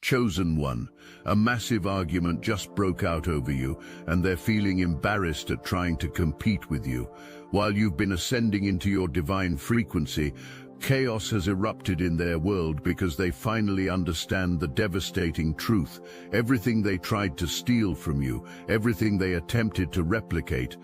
Chosen one, a massive argument just broke out over you, and they're feeling embarrassed at trying to compete with you. While you've been ascending into your divine frequency, chaos has erupted in their world because they finally understand the devastating truth. Everything they tried to steal from you, everything they attempted to replicate,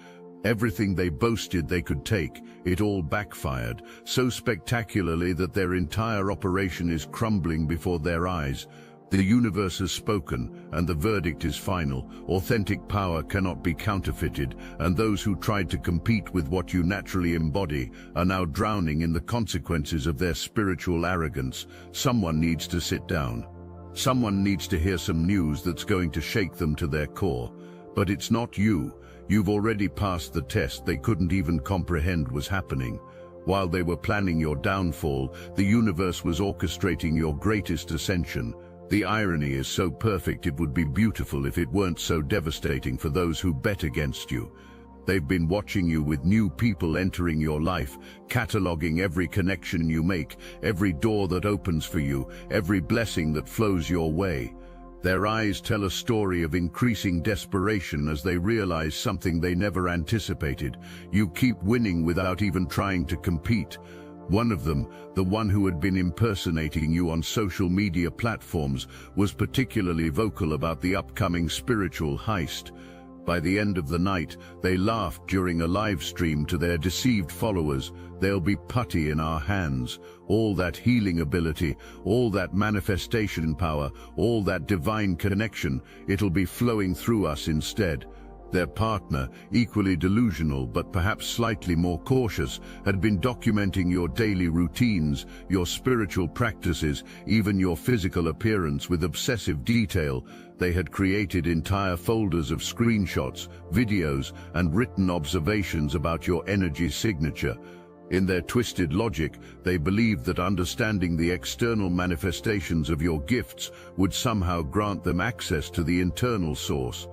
everything they boasted they could take, it all backfired, so spectacularly that their entire operation is crumbling before their eyes. The universe has spoken, and the verdict is final. Authentic power cannot be counterfeited, and those who tried to compete with what you naturally embody are now drowning in the consequences of their spiritual arrogance. Someone needs to sit down. Someone needs to hear some news that's going to shake them to their core. But it's not you. You've already passed the test they couldn't even comprehend was happening. While they were planning your downfall, the universe was orchestrating your greatest ascension. The irony is so perfect it would be beautiful if it weren't so devastating for those who bet against you. They've been watching you with new people entering your life, cataloging every connection you make, every door that opens for you, every blessing that flows your way. Their eyes tell a story of increasing desperation as they realize something they never anticipated. You keep winning without even trying to compete. One of them, the one who had been impersonating you on social media platforms, was particularly vocal about the upcoming spiritual heist. By the end of the night, they laughed during a live stream to their deceived followers. "They'll be putty in our hands. All that healing ability, all that manifestation power, all that divine connection, it'll be flowing through us instead." Their partner, equally delusional but perhaps slightly more cautious, had been documenting your daily routines, your spiritual practices, even your physical appearance with obsessive detail. They had created entire folders of screenshots, videos, and written observations about your energy signature. In their twisted logic, they believed that understanding the external manifestations of your gifts would somehow grant them access to the internal source.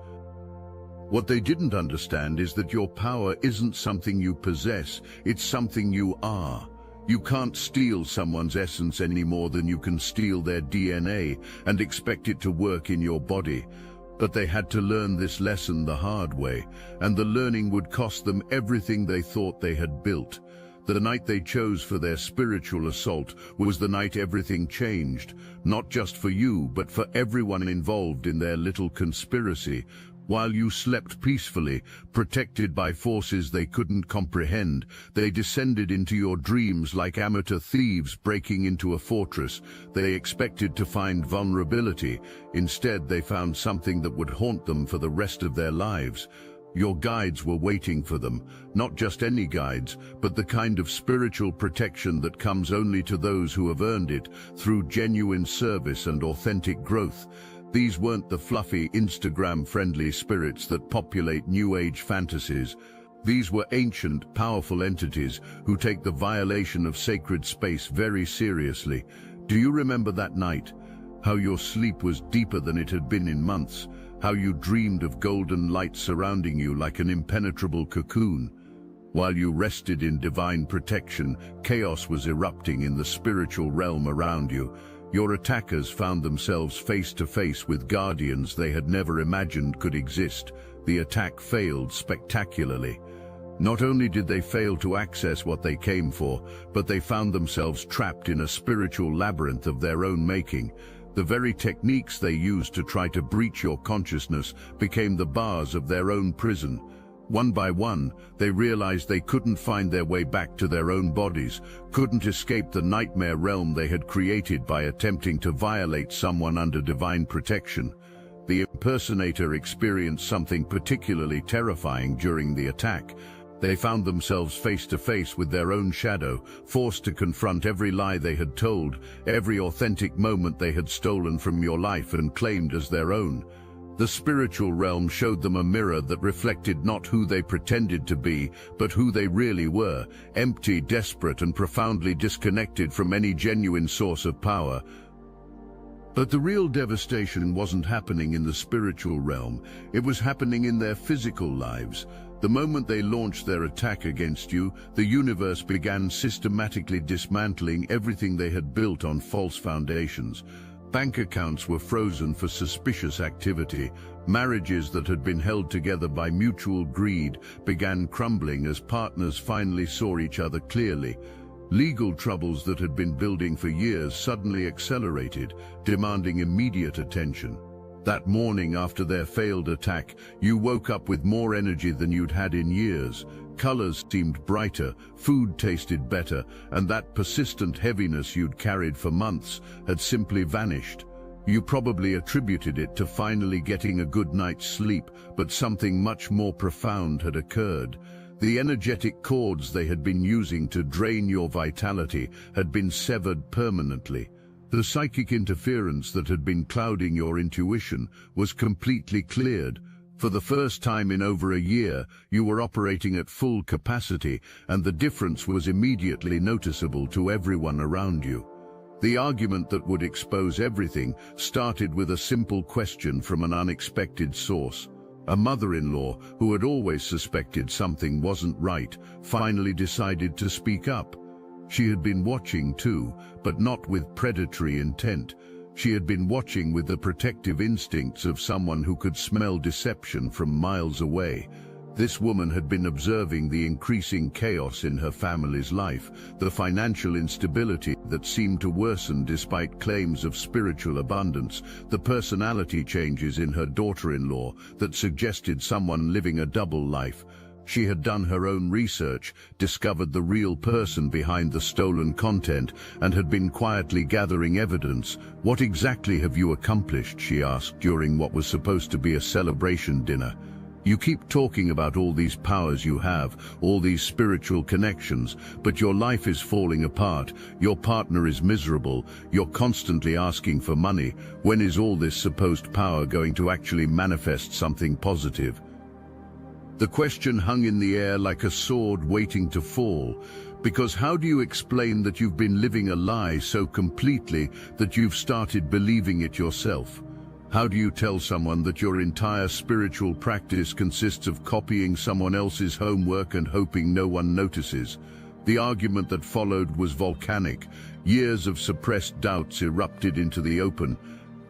What they didn't understand is that your power isn't something you possess, it's something you are. You can't steal someone's essence any more than you can steal their DNA and expect it to work in your body. But they had to learn this lesson the hard way, and the learning would cost them everything they thought they had built. The night they chose for their spiritual assault was the night everything changed, not just for you, but for everyone involved in their little conspiracy. While you slept peacefully, protected by forces they couldn't comprehend, they descended into your dreams like amateur thieves breaking into a fortress. They expected to find vulnerability. Instead, they found something that would haunt them for the rest of their lives. Your guides were waiting for them, not just any guides, but the kind of spiritual protection that comes only to those who have earned it through genuine service and authentic growth. These weren't the fluffy, Instagram-friendly spirits that populate New Age fantasies. These were ancient, powerful entities who take the violation of sacred space very seriously. Do you remember that night? How your sleep was deeper than it had been in months? How you dreamed of golden light surrounding you like an impenetrable cocoon? While you rested in divine protection, chaos was erupting in the spiritual realm around you. Your attackers found themselves face to face with guardians they had never imagined could exist. The attack failed spectacularly. Not only did they fail to access what they came for, but they found themselves trapped in a spiritual labyrinth of their own making. The very techniques they used to try to breach your consciousness became the bars of their own prison. One by one, they realized they couldn't find their way back to their own bodies, couldn't escape the nightmare realm they had created by attempting to violate someone under divine protection. The impersonator experienced something particularly terrifying during the attack. They found themselves face to face with their own shadow, forced to confront every lie they had told, every authentic moment they had stolen from your life and claimed as their own. The spiritual realm showed them a mirror that reflected not who they pretended to be, but who they really were, empty, desperate, and profoundly disconnected from any genuine source of power. But the real devastation wasn't happening in the spiritual realm, it was happening in their physical lives. The moment they launched their attack against you, the universe began systematically dismantling everything they had built on false foundations. Bank accounts were frozen for suspicious activity. Marriages that had been held together by mutual greed began crumbling as partners finally saw each other clearly. Legal troubles that had been building for years suddenly accelerated, demanding immediate attention. That morning after their failed attack, you woke up with more energy than you'd had in years. Colors seemed brighter, food tasted better, and that persistent heaviness you'd carried for months had simply vanished. You probably attributed it to finally getting a good night's sleep, but something much more profound had occurred. The energetic cords they had been using to drain your vitality had been severed permanently. The psychic interference that had been clouding your intuition was completely cleared. For the first time in over a year, you were operating at full capacity, and the difference was immediately noticeable to everyone around you. The argument that would expose everything started with a simple question from an unexpected source. A mother-in-law, who had always suspected something wasn't right, finally decided to speak up. She had been watching too, but not with predatory intent. She had been watching with the protective instincts of someone who could smell deception from miles away. This woman had been observing the increasing chaos in her family's life, the financial instability that seemed to worsen despite claims of spiritual abundance, the personality changes in her daughter-in-law that suggested someone living a double life. She had done her own research, discovered the real person behind the stolen content, and had been quietly gathering evidence. "What exactly have you accomplished?" she asked during what was supposed to be a celebration dinner. "You keep talking about all these powers you have, all these spiritual connections, but your life is falling apart, your partner is miserable, you're constantly asking for money. When is all this supposed power going to actually manifest something positive?" The question hung in the air like a sword waiting to fall, because how do you explain that you've been living a lie so completely that you've started believing it yourself? How do you tell someone that your entire spiritual practice consists of copying someone else's homework and hoping no one notices? The argument that followed was volcanic. Years of suppressed doubts erupted into the open.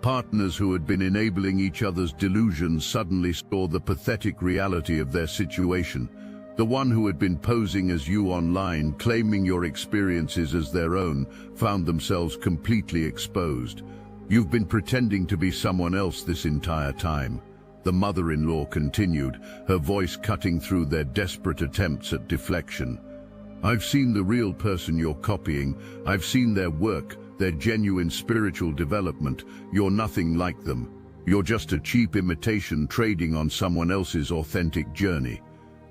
Partners who had been enabling each other's delusions suddenly saw the pathetic reality of their situation. The one who had been posing as you online, claiming your experiences as their own, found themselves completely exposed. "You've been pretending to be someone else this entire time," the mother-in-law continued, her voice cutting through their desperate attempts at deflection. "I've seen the real person you're copying. I've seen their work, their genuine spiritual development. You're nothing like them. You're just a cheap imitation trading on someone else's authentic journey."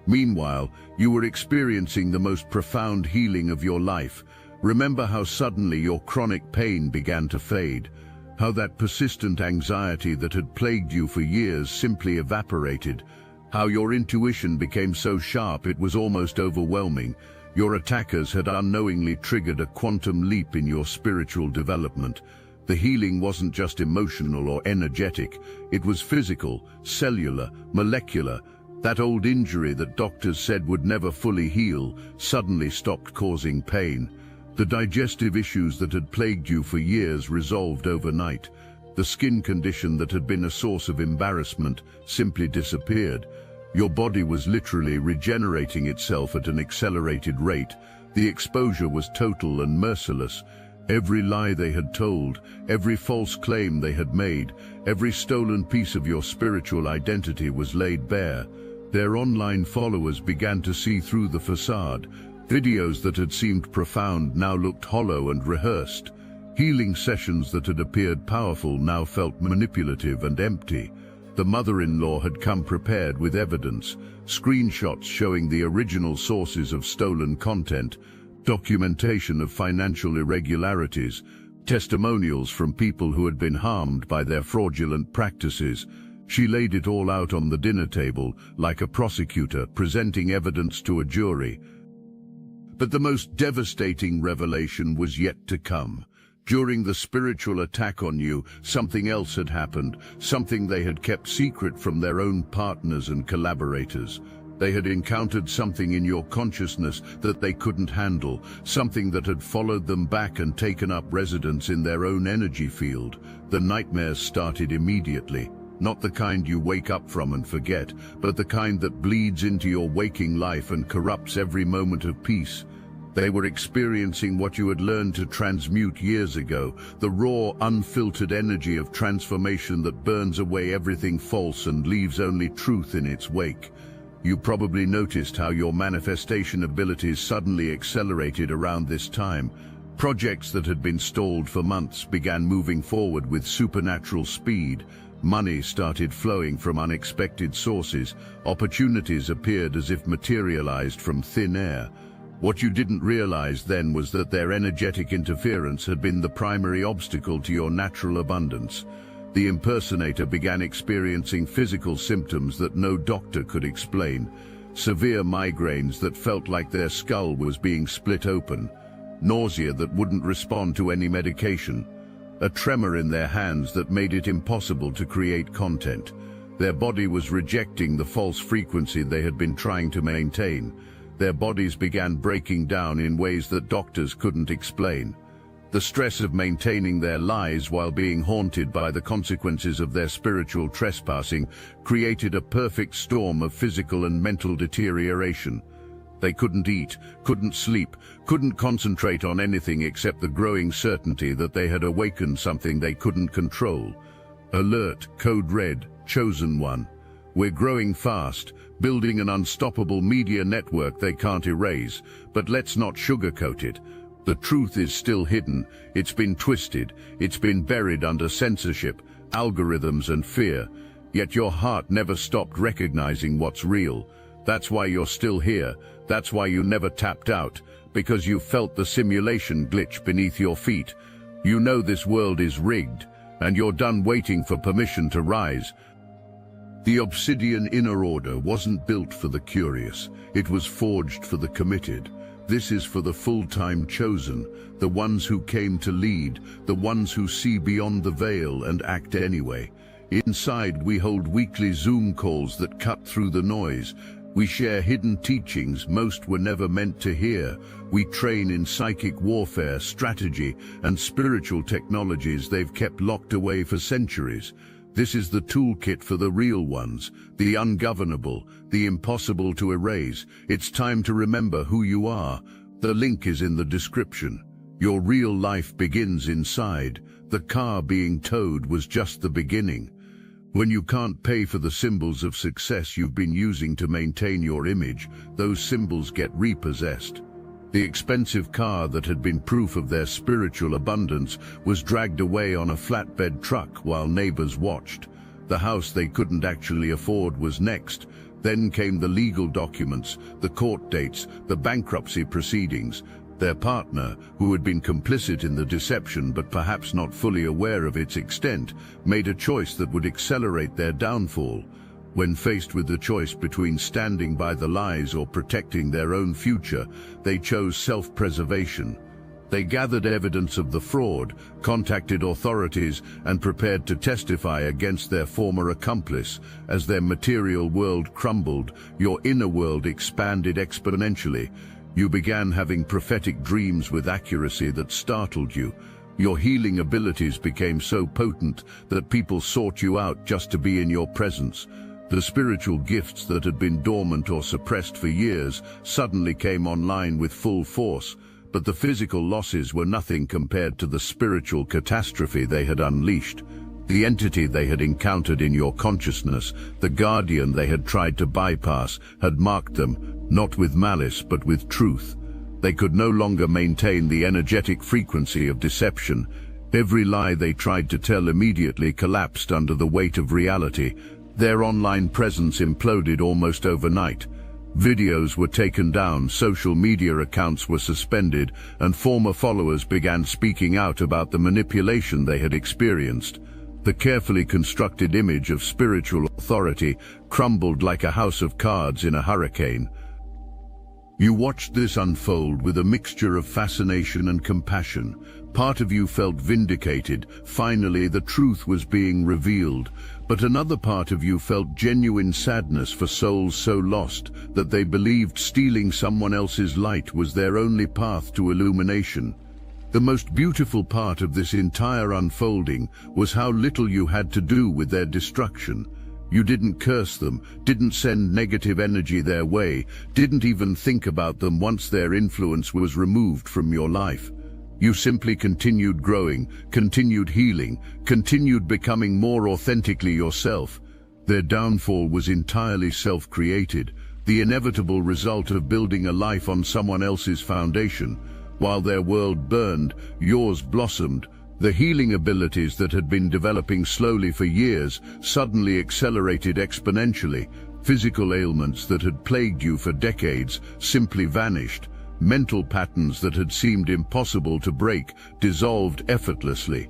Meanwhile, you were experiencing the most profound healing of your life. Remember how suddenly your chronic pain began to fade, how that persistent anxiety that had plagued you for years simply evaporated, how your intuition became so sharp it was almost overwhelming. Your attackers had unknowingly triggered a quantum leap in your spiritual development. The healing wasn't just emotional or energetic, it was physical, cellular, molecular. That old injury that doctors said would never fully heal suddenly stopped causing pain. The digestive issues that had plagued you for years resolved overnight. The skin condition that had been a source of embarrassment simply disappeared. Your body was literally regenerating itself at an accelerated rate. The exposure was total and merciless. Every lie they had told, every false claim they had made, every stolen piece of your spiritual identity was laid bare. Their online followers began to see through the facade. Videos that had seemed profound now looked hollow and rehearsed. Healing sessions that had appeared powerful now felt manipulative and empty. The mother-in-law had come prepared with evidence, screenshots showing the original sources of stolen content, documentation of financial irregularities, testimonials from people who had been harmed by their fraudulent practices. She laid it all out on the dinner table, like a prosecutor presenting evidence to a jury. But the most devastating revelation was yet to come. During the spiritual attack on you, something else had happened, something they had kept secret from their own partners and collaborators. They had encountered something in your consciousness that they couldn't handle, something that had followed them back and taken up residence in their own energy field. The nightmares started immediately. Not the kind you wake up from and forget, but the kind that bleeds into your waking life and corrupts every moment of peace. They were experiencing what you had learned to transmute years ago, the raw, unfiltered energy of transformation that burns away everything false and leaves only truth in its wake. You probably noticed how your manifestation abilities suddenly accelerated around this time. Projects that had been stalled for months began moving forward with supernatural speed. Money started flowing from unexpected sources. Opportunities appeared as if materialized from thin air. What you didn't realize then was that their energetic interference had been the primary obstacle to your natural abundance. The impersonator began experiencing physical symptoms that no doctor could explain. Severe migraines that felt like their skull was being split open. Nausea that wouldn't respond to any medication. A tremor in their hands that made it impossible to create content. Their body was rejecting the false frequency they had been trying to maintain. Their bodies began breaking down in ways that doctors couldn't explain. The stress of maintaining their lives while being haunted by the consequences of their spiritual trespassing created a perfect storm of physical and mental deterioration. They couldn't eat, couldn't sleep, couldn't concentrate on anything except the growing certainty that they had awakened something they couldn't control. Alert, code red, chosen one. We're growing fast, building an unstoppable media network they can't erase, but let's not sugarcoat it. The truth is still hidden, it's been twisted, it's been buried under censorship, algorithms and fear, yet your heart never stopped recognizing what's real. That's why you're still here, that's why you never tapped out, because you felt the simulation glitch beneath your feet. You know this world is rigged, and you're done waiting for permission to rise. The Obsidian Inner Order wasn't built for the curious, it was forged for the committed. This is for the full-time chosen, the ones who came to lead, the ones who see beyond the veil and act anyway. Inside, we hold weekly Zoom calls that cut through the noise. We share hidden teachings most were never meant to hear. We train in psychic warfare, strategy, and spiritual technologies they've kept locked away for centuries. This is the toolkit for the real ones, the ungovernable, the impossible to erase. It's time to remember who you are. The link is in the description. Your real life begins inside. The car being towed was just the beginning. When you can't pay for the symbols of success you've been using to maintain your image, those symbols get repossessed. The expensive car that had been proof of their spiritual abundance was dragged away on a flatbed truck while neighbors watched. The house they couldn't actually afford was next. Then came the legal documents, the court dates, the bankruptcy proceedings. Their partner, who had been complicit in the deception but perhaps not fully aware of its extent, made a choice that would accelerate their downfall. When faced with the choice between standing by the lies or protecting their own future, they chose self-preservation. They gathered evidence of the fraud, contacted authorities, and prepared to testify against their former accomplice. As their material world crumbled, your inner world expanded exponentially. You began having prophetic dreams with accuracy that startled you. Your healing abilities became so potent that people sought you out just to be in your presence. The spiritual gifts that had been dormant or suppressed for years suddenly came online with full force, but the physical losses were nothing compared to the spiritual catastrophe they had unleashed. The entity they had encountered in your consciousness, the guardian they had tried to bypass, had marked them, not with malice but with truth. They could no longer maintain the energetic frequency of deception. Every lie they tried to tell immediately collapsed under the weight of reality. Their online presence imploded almost overnight. Videos were taken down, social media accounts were suspended, and former followers began speaking out about the manipulation they had experienced. The carefully constructed image of spiritual authority crumbled like a house of cards in a hurricane. You watched this unfold with a mixture of fascination and compassion. Part of you felt vindicated. Finally, the truth was being revealed. But another part of you felt genuine sadness for souls so lost that they believed stealing someone else's light was their only path to illumination. The most beautiful part of this entire unfolding was how little you had to do with their destruction. You didn't curse them, didn't send negative energy their way, didn't even think about them once their influence was removed from your life. You simply continued growing, continued healing, continued becoming more authentically yourself. Their downfall was entirely self-created, the inevitable result of building a life on someone else's foundation. While their world burned, yours blossomed. The healing abilities that had been developing slowly for years suddenly accelerated exponentially. Physical ailments that had plagued you for decades simply vanished. Mental patterns that had seemed impossible to break dissolved effortlessly.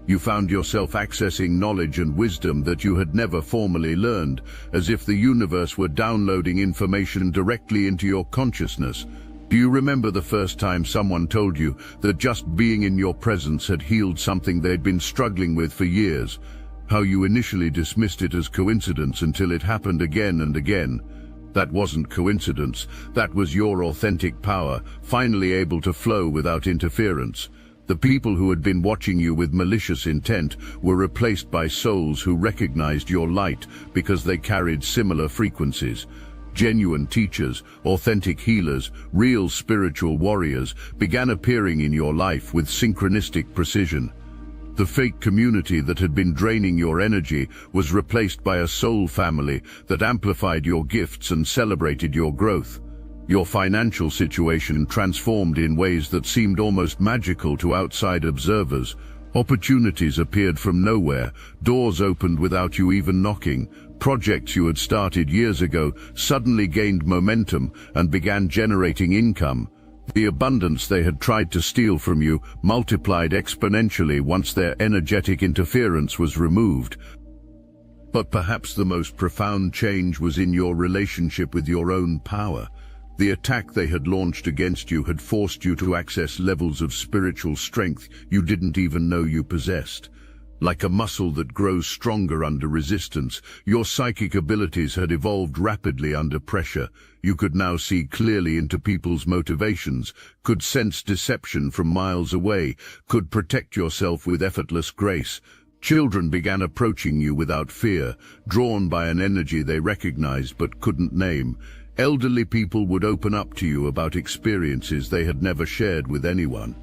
You found yourself accessing knowledge and wisdom that you had never formally learned, as if the universe were downloading information directly into your consciousness. Do you remember the first time someone told you that just being in your presence had healed something they'd been struggling with for years? How you initially dismissed it as coincidence until it happened again and again. That wasn't coincidence, that was your authentic power, finally able to flow without interference. The people who had been watching you with malicious intent were replaced by souls who recognized your light because they carried similar frequencies. Genuine teachers, authentic healers, real spiritual warriors began appearing in your life with synchronistic precision. The fake community that had been draining your energy was replaced by a soul family that amplified your gifts and celebrated your growth. Your financial situation transformed in ways that seemed almost magical to outside observers. Opportunities appeared from nowhere, doors opened without you even knocking. Projects you had started years ago suddenly gained momentum and began generating income. The abundance they had tried to steal from you multiplied exponentially once their energetic interference was removed. But perhaps the most profound change was in your relationship with your own power. The attack they had launched against you had forced you to access levels of spiritual strength you didn't even know you possessed. Like a muscle that grows stronger under resistance, your psychic abilities had evolved rapidly under pressure. You could now see clearly into people's motivations, could sense deception from miles away, could protect yourself with effortless grace. Children began approaching you without fear, drawn by an energy they recognized but couldn't name. Elderly people would open up to you about experiences they had never shared with anyone.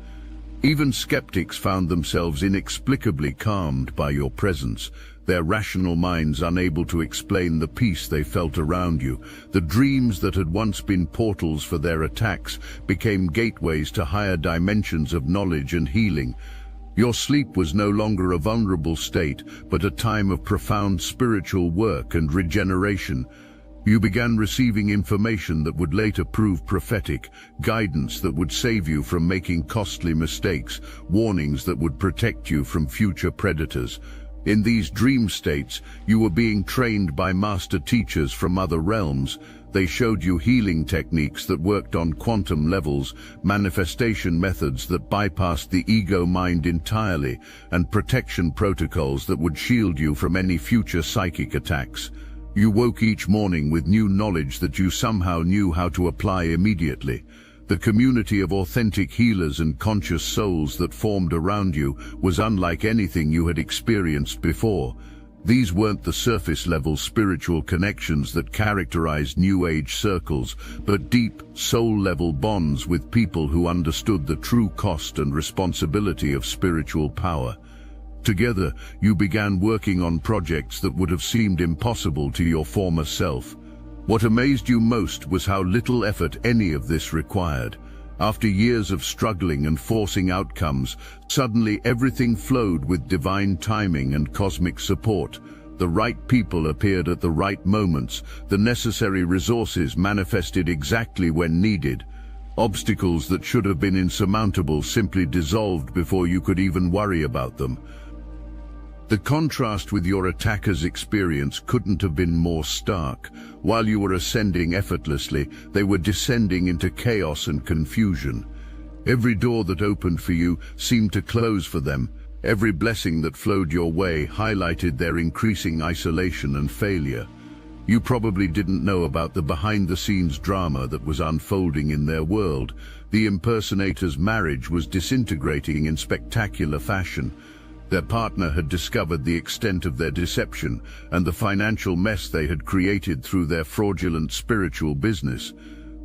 Even skeptics found themselves inexplicably calmed by your presence, their rational minds unable to explain the peace they felt around you. The dreams that had once been portals for their attacks became gateways to higher dimensions of knowledge and healing. Your sleep was no longer a vulnerable state, but a time of profound spiritual work and regeneration. You began receiving information that would later prove prophetic, guidance that would save you from making costly mistakes, warnings that would protect you from future predators. In these dream states, you were being trained by master teachers from other realms. They showed you healing techniques that worked on quantum levels, manifestation methods that bypassed the ego mind entirely, and protection protocols that would shield you from any future psychic attacks. You woke each morning with new knowledge that you somehow knew how to apply immediately. The community of authentic healers and conscious souls that formed around you was unlike anything you had experienced before. These weren't the surface-level spiritual connections that characterized New Age circles, but deep, soul-level bonds with people who understood the true cost and responsibility of spiritual power. Together, you began working on projects that would have seemed impossible to your former self. What amazed you most was how little effort any of this required. After years of struggling and forcing outcomes, suddenly everything flowed with divine timing and cosmic support. The right people appeared at the right moments, the necessary resources manifested exactly when needed. Obstacles that should have been insurmountable simply dissolved before you could even worry about them. The contrast with your attacker's experience couldn't have been more stark. While you were ascending effortlessly, they were descending into chaos and confusion. Every door that opened for you seemed to close for them. Every blessing that flowed your way highlighted their increasing isolation and failure. You probably didn't know about the behind-the-scenes drama that was unfolding in their world. The impersonator's marriage was disintegrating in spectacular fashion. Their partner had discovered the extent of their deception and the financial mess they had created through their fraudulent spiritual business.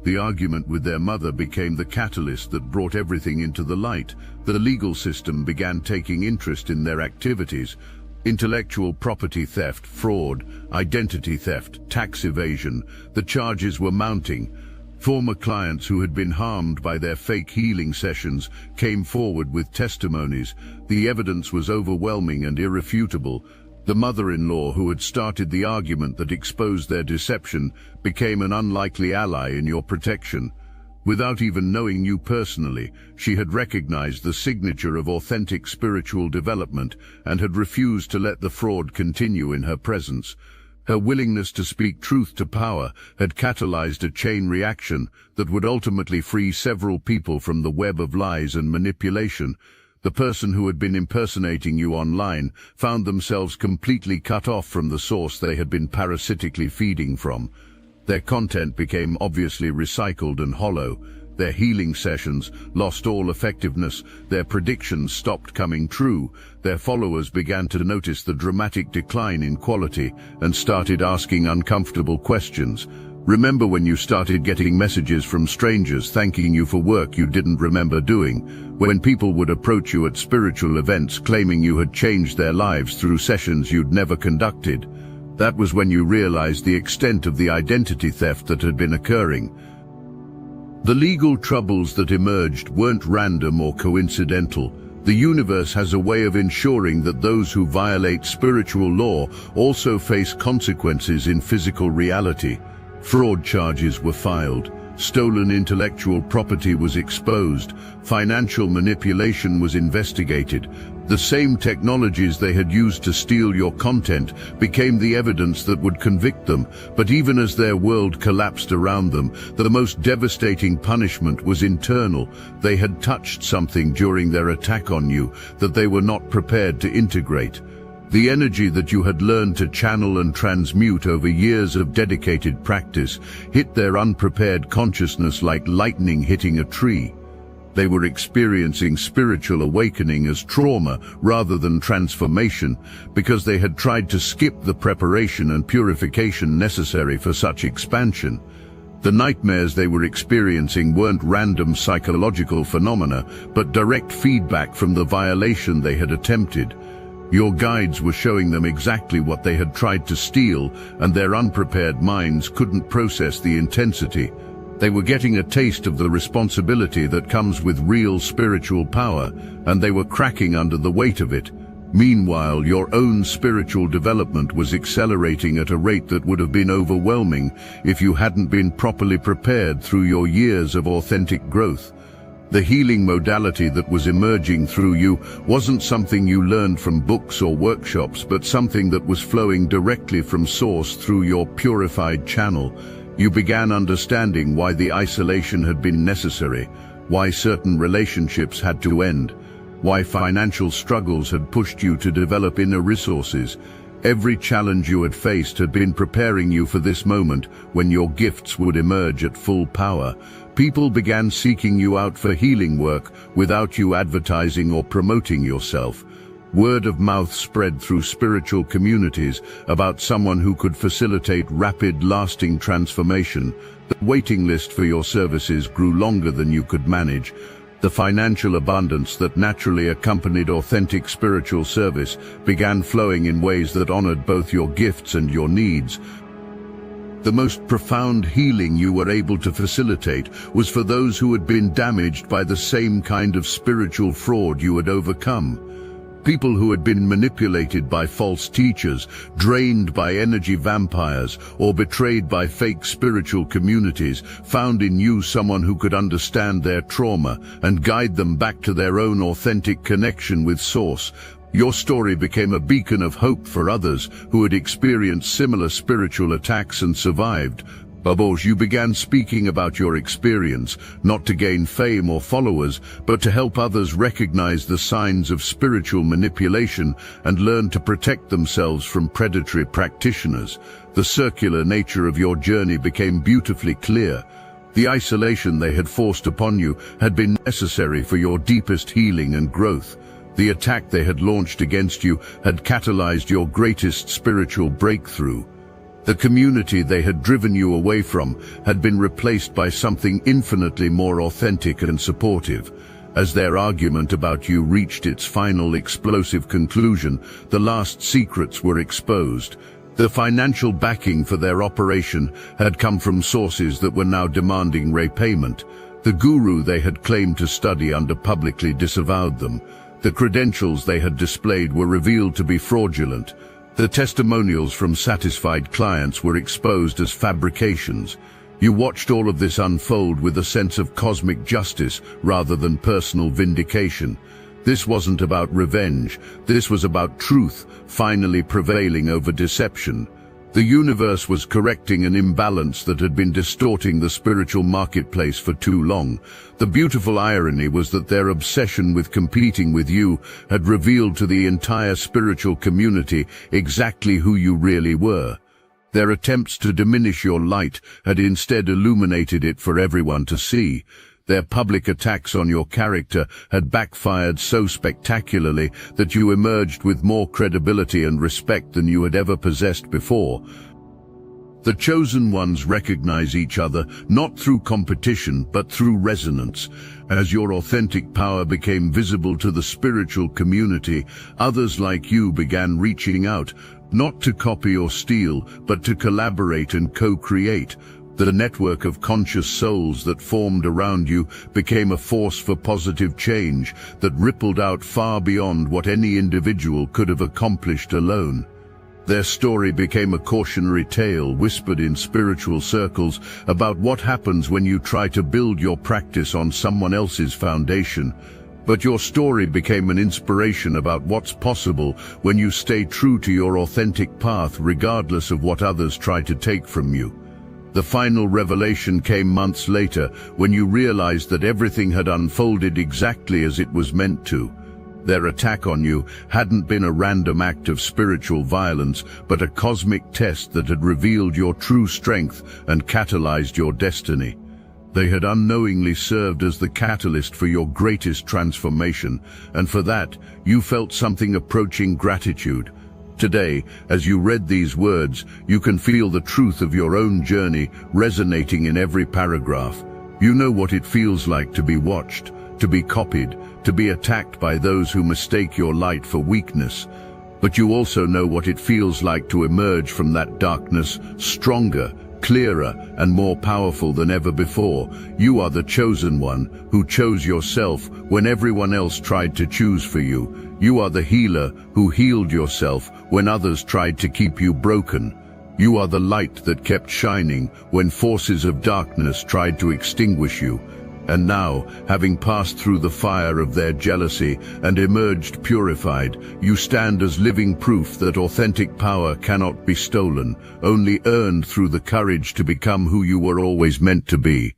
The argument with their mother became the catalyst that brought everything into the light. The legal system began taking interest in their activities. Intellectual property theft, fraud, identity theft, tax evasion. The charges were mounting. Former clients who had been harmed by their fake healing sessions came forward with testimonies. The evidence was overwhelming and irrefutable. The mother-in-law who had started the argument that exposed their deception became an unlikely ally in your protection. Without even knowing you personally, she had recognized the signature of authentic spiritual development and had refused to let the fraud continue in her presence. Her willingness to speak truth to power had catalyzed a chain reaction that would ultimately free several people from the web of lies and manipulation. The person who had been impersonating you online found themselves completely cut off from the source they had been parasitically feeding from. Their content became obviously recycled and hollow. Their healing sessions lost all effectiveness. Their predictions stopped coming true. Their followers began to notice the dramatic decline in quality and started asking uncomfortable questions. Remember when you started getting messages from strangers thanking you for work you didn't remember doing? When people would approach you at spiritual events claiming you had changed their lives through sessions you'd never conducted? That was when you realized the extent of the identity theft that had been occurring. The legal troubles that emerged weren't random or coincidental. The universe has a way of ensuring that those who violate spiritual law also face consequences in physical reality. Fraud charges were filed. Stolen intellectual property was exposed. Financial manipulation was investigated. The same technologies they had used to steal your content became the evidence that would convict them. But even as their world collapsed around them, the most devastating punishment was internal. They had touched something during their attack on you that they were not prepared to integrate. The energy that you had learned to channel and transmute over years of dedicated practice hit their unprepared consciousness like lightning hitting a tree. They were experiencing spiritual awakening as trauma rather than transformation because they had tried to skip the preparation and purification necessary for such expansion. The nightmares they were experiencing weren't random psychological phenomena, but direct feedback from the violation they had attempted. Your guides were showing them exactly what they had tried to steal, and their unprepared minds couldn't process the intensity. They were getting a taste of the responsibility that comes with real spiritual power, and they were cracking under the weight of it. Meanwhile, your own spiritual development was accelerating at a rate that would have been overwhelming if you hadn't been properly prepared through your years of authentic growth. The healing modality that was emerging through you wasn't something you learned from books or workshops, but something that was flowing directly from source through your purified channel. You began understanding why the isolation had been necessary, why certain relationships had to end, why financial struggles had pushed you to develop inner resources. Every challenge you had faced had been preparing you for this moment when your gifts would emerge at full power. People began seeking you out for healing work without you advertising or promoting yourself. Word of mouth spread through spiritual communities about someone who could facilitate rapid, lasting transformation. The waiting list for your services grew longer than you could manage. The financial abundance that naturally accompanied authentic spiritual service began flowing in ways that honored both your gifts and your needs. The most profound healing you were able to facilitate was for those who had been damaged by the same kind of spiritual fraud you had overcome. People who had been manipulated by false teachers, drained by energy vampires, or betrayed by fake spiritual communities found in you someone who could understand their trauma and guide them back to their own authentic connection with Source. Your story became a beacon of hope for others who had experienced similar spiritual attacks and survived. Babos, you began speaking about your experience, not to gain fame or followers, but to help others recognize the signs of spiritual manipulation and learn to protect themselves from predatory practitioners. The circular nature of your journey became beautifully clear. The isolation they had forced upon you had been necessary for your deepest healing and growth. The attack they had launched against you had catalyzed your greatest spiritual breakthrough. The community they had driven you away from had been replaced by something infinitely more authentic and supportive. As their argument about you reached its final explosive conclusion, the last secrets were exposed. The financial backing for their operation had come from sources that were now demanding repayment. The guru they had claimed to study under publicly disavowed them. The credentials they had displayed were revealed to be fraudulent. The testimonials from satisfied clients were exposed as fabrications. You watched all of this unfold with a sense of cosmic justice rather than personal vindication. This wasn't about revenge. This was about truth finally prevailing over deception. The universe was correcting an imbalance that had been distorting the spiritual marketplace for too long. The beautiful irony was that their obsession with competing with you had revealed to the entire spiritual community exactly who you really were. Their attempts to diminish your light had instead illuminated it for everyone to see. Their public attacks on your character had backfired so spectacularly that you emerged with more credibility and respect than you had ever possessed before. The chosen ones recognize each other not through competition but through resonance. As your authentic power became visible to the spiritual community, others like you began reaching out, not to copy or steal, but to collaborate and co-create. The network of conscious souls that formed around you became a force for positive change that rippled out far beyond what any individual could have accomplished alone. Their story became a cautionary tale whispered in spiritual circles about what happens when you try to build your practice on someone else's foundation. But your story became an inspiration about what's possible when you stay true to your authentic path regardless of what others try to take from you. The final revelation came months later when you realized that everything had unfolded exactly as it was meant to. Their attack on you hadn't been a random act of spiritual violence, but a cosmic test that had revealed your true strength and catalyzed your destiny. They had unknowingly served as the catalyst for your greatest transformation, and for that, you felt something approaching gratitude. Today, as you read these words, you can feel the truth of your own journey resonating in every paragraph. You know what it feels like to be watched, to be copied, to be attacked by those who mistake your light for weakness. But you also know what it feels like to emerge from that darkness stronger, clearer, and more powerful than ever before. You are the chosen one who chose yourself when everyone else tried to choose for you. You are the healer who healed yourself when others tried to keep you broken. You are the light that kept shining when forces of darkness tried to extinguish you. And now, having passed through the fire of their jealousy and emerged purified, you stand as living proof that authentic power cannot be stolen, only earned through the courage to become who you were always meant to be.